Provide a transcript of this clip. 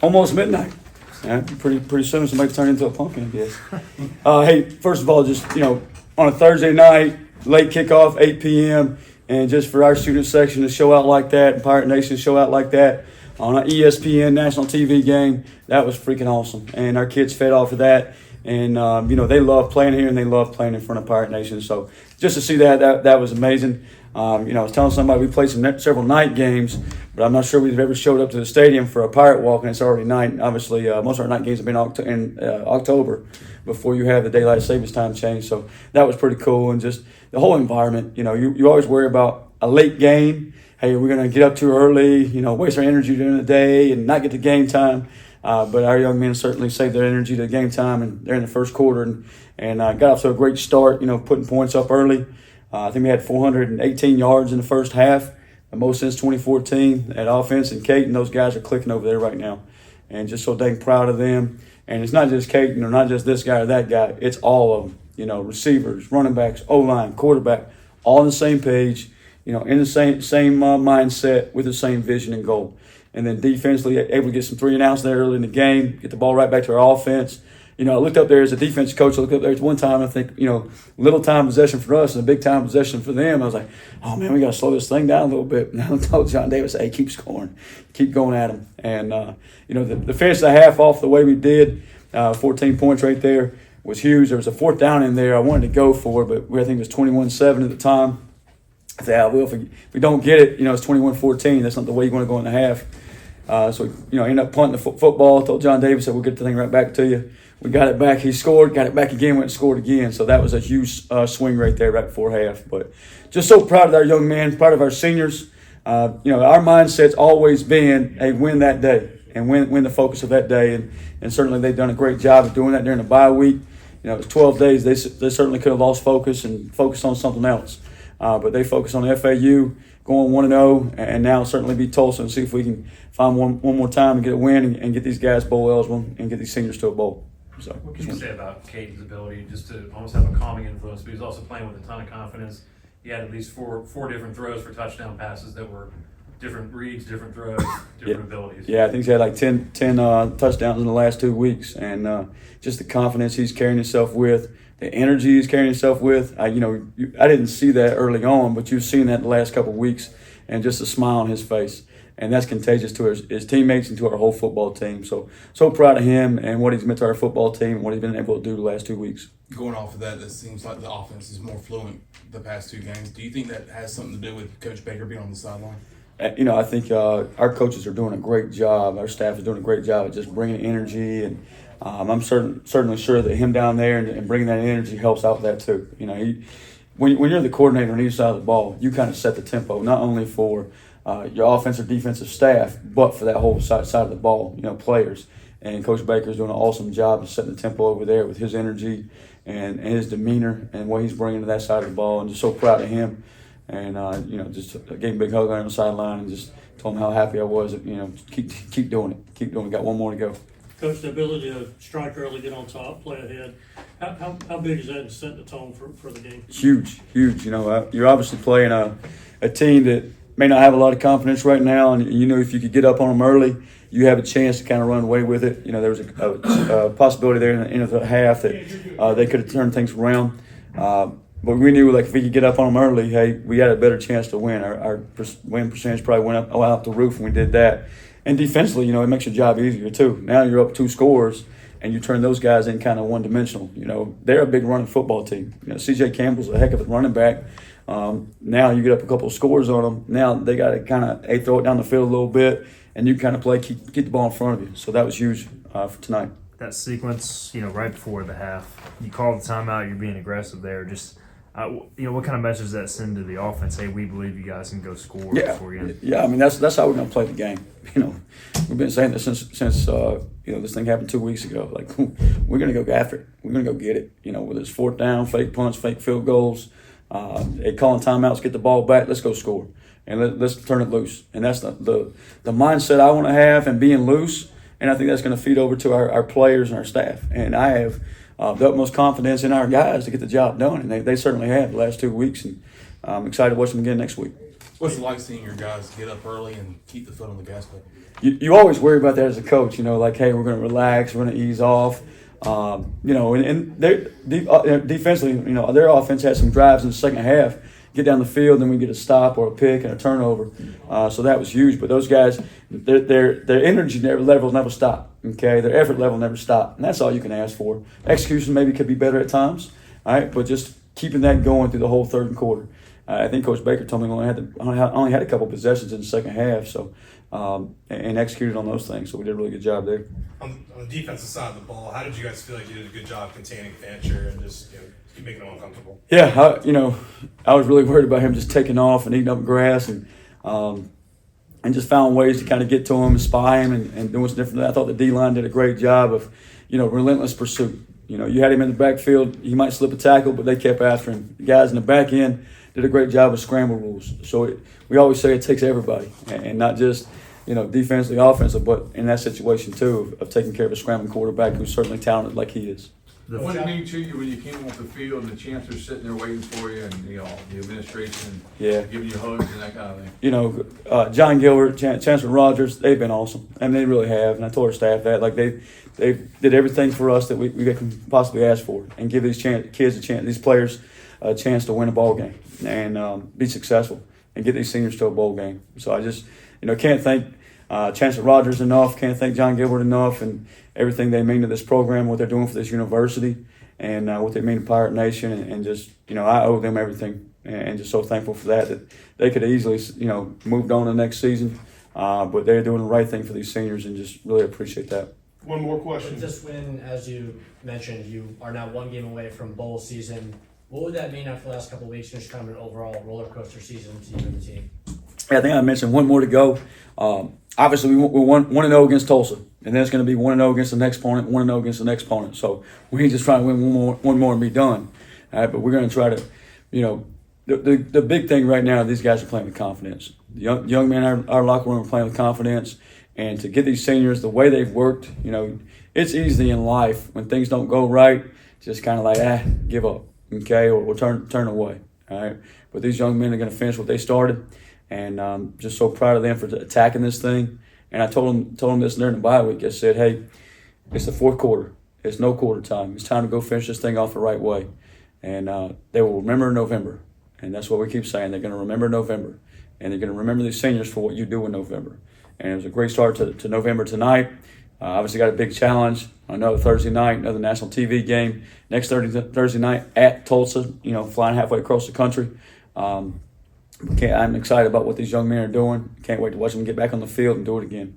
almost midnight. Yeah, pretty soon somebody turn into a pumpkin, I guess. Hey, first of all, just on a Thursday night, late kickoff, 8 p.m., and just for our student section to show out like that, and Pirate Nation to show out like that on an ESPN national TV game, that was freaking awesome. And our kids fed off of that, and they love playing here and they love playing in front of Pirate Nation. So just to see that was amazing. I was telling somebody we played several night games, but I'm not sure we've ever showed up to the stadium for a Pirate Walk, and it's already night. Obviously, most of our night games have been in October before you have the daylight savings time change. So that was pretty cool, and just the whole environment. You always worry about a late game. Hey, we're going to get up too early, waste our energy during the day and not get to game time. But our young men certainly saved their energy to game time, and they're in the first quarter and got off to a great start, putting points up early. I think we had 418 yards in the first half, the most since 2014 at offense. And Kate and those guys are clicking over there right now. And just so dang proud of them. And it's not just Kate, not just this guy or that guy. It's all of them, receivers, running backs, O-line, quarterback, all on the same page, in the same mindset with the same vision and goal. And then defensively, able to get some 3 and outs there early in the game, get the ball right back to our offense. I looked up there as a defense coach. I looked up there at one time. I think, little time possession for us and a big time possession for them. I was like, oh, man, we got to slow this thing down a little bit. And I told John Davis, hey, keep scoring. Keep going at them. And, the finish of the half off the way we did, 14 points right there was huge. There was a 4th down in there I wanted to go for, but I think it was 21-7 at the time. I said, if we don't get it, it's 21-14. That's not the way you want to go in the half. So ended up punting the football. Told John Davis that we'll get the thing right back to you. We got it back. He scored, got it back again, went and scored again. So that was a huge swing right there, right before half. But just so proud of our young men, proud of our seniors. Our mindset's always been, hey, win that day and win the focus of that day. And certainly they've done a great job of doing that during the bye week. It was 12 days. They certainly could have lost focus and focused on something else. But they focused on FAU, going 1-0, and now certainly beat Tulsa and see if we can find one more time and get a win and get these guys bowl eligible and get these seniors to a bowl. So, what can you say about Caden's ability just to almost have a calming influence? But he's also playing with a ton of confidence. He had at least four different throws for touchdown passes that were different reads, different throws, different abilities. Yeah, I think he's had like 10 touchdowns in the last 2 weeks, and just the confidence he's carrying himself with, the energy he's carrying himself with. I didn't see that early on, but you've seen that the last couple of weeks, and just a smile on his face. And that's contagious to his teammates and to our whole football team. So proud of him and what he's meant to our football team and what he's been able to do the last 2 weeks. Going off of that, it seems like the offense is more fluent the past 2 games. Do you think that has something to do with Coach Baker being on the sideline? I think our coaches are doing a great job. Our staff is doing a great job of just bringing energy. And I'm certainly sure that him down there and bringing that energy helps out with that too. When you're the coordinator on each side of the ball, you kind of set the tempo, not only for your offensive, defensive staff, but for that whole side of the ball, players. And Coach Baker's doing an awesome job of setting the tempo over there with his energy and his demeanor and what he's bringing to that side of the ball. And just so proud of him. And, just gave him a big hug on the sideline and just told him how happy I was. Keep doing it. Keep doing it. Got one more to go. Coach, the ability to strike early, get on top, play ahead, how big is that in setting the tone for the game? Huge. You're obviously playing a team that may not have a lot of confidence right now, and if you could get up on them early, you have a chance to kind of run away with it. There was a possibility there in the end of the half that they could have turned things around. But we knew, if we could get up on them early, hey, we had a better chance to win. Our win percentage probably went out the roof when we did that. And defensively, it makes your job easier too. Now you're up 2 scores, and you turn those guys in kind of one-dimensional. They're a big running football team. C.J. Campbell's a heck of a running back. Now you get up a couple of scores on them. Now they got to kind of throw it down the field a little bit, and you kind of keep the ball in front of you. So that was huge for tonight. That sequence, right before the half, you call the timeout. You're being aggressive there. Just what kind of message does that send to the offense? Hey, we believe you guys can go score. Before you. Yeah. I mean that's how we're going to play the game. We've been saying this since this thing happened 2 weeks ago. We're going to go after it. We're going to go get it. Whether it's 4th down, fake punts, fake field goals. Calling timeouts, get the ball back, let's go score. And let's turn it loose. And that's the mindset I want to have and being loose. And I think that's going to feed over to our players and our staff. And I have the utmost confidence in our guys to get the job done. And they certainly have the last 2 weeks. And I'm excited to watch them again next week. What's it like seeing your guys get up early and keep the foot on the gas pedal? You always worry about that as a coach, like, hey, we're going to relax, we're going to ease off. And defensively, their offense had some drives in the second half, get down the field, then we get a stop or a pick and a turnover. So that was huge. But those guys, their energy level never stopped, okay? Their effort level never stopped. And that's all you can ask for. Execution maybe could be better at times, all right? But just keeping that going through the whole third quarter. I think Coach Baker told me we only had a couple possessions in the second half, so and executed on those things. So we did a really good job there. On the defensive side of the ball, how did you guys feel like you did a good job containing Fancher and just keep making them uncomfortable? Yeah, I was really worried about him just taking off and eating up grass and just found ways to kind of get to him and spy him and doing some different. I thought the D-line did a great job of relentless pursuit. You had him in the backfield, he might slip a tackle, but they kept after him. The guys in the back end did a great job of scramble rules. So we always say it takes everybody, and not just defensively, offensive, but in that situation too of taking care of a scrambling quarterback who's certainly talented like he is. What did it mean to you when you came off the field and the chancellor's sitting there waiting for you and the administration giving you hugs and that kind of thing? John Gilbert, Chancellor Rogers, they've been awesome. I mean, they really have, and I told our staff that they did everything for us that we can possibly ask for, and give these kids a chance, these players a chance to win a ball game and be successful and get these seniors to a bowl game. So I just can't thank Chancellor Rogers enough, can't thank John Gilbert enough, and everything they mean to this program, what they're doing for this university, and what they mean to Pirate Nation, and just I owe them everything, and just so thankful for that they could have easily moved on to the next season, but they're doing the right thing for these seniors, and just really appreciate that. One more question. With this win, as you mentioned, you are now one game away from bowl season. What would that mean after the last couple of weeks? Just kind of an overall roller coaster season to you and the team. Yeah, I think I mentioned one more to go. Obviously, we won 1-0 against Tulsa, and then it's going to be 1-0 against the next opponent, 1-0 against the next opponent. So we ain't just trying to win one more and be done. All right, but we're going to try to, the big thing right now, these guys are playing with confidence. The young men in our locker room are playing with confidence, and to get these seniors the way they've worked, it's easy in life when things don't go right, just kind of like give up, okay, or we'll turn away. All right, but these young men are going to finish what they started. And just so proud of them for attacking this thing. And I told them this during the bye week. I said, hey, it's the fourth quarter. It's no quarter time. It's time to go finish this thing off the right way. And they will remember November. And that's what we keep saying. They're going to remember November. And they're going to remember these seniors for what you do in November. And it was a great start to November tonight. Obviously got a big challenge. Another Thursday night, another national TV game. Next Thursday night at Tulsa, flying halfway across the country. I'm excited about what these young men are doing. Can't wait to watch them get back on the field and do it again.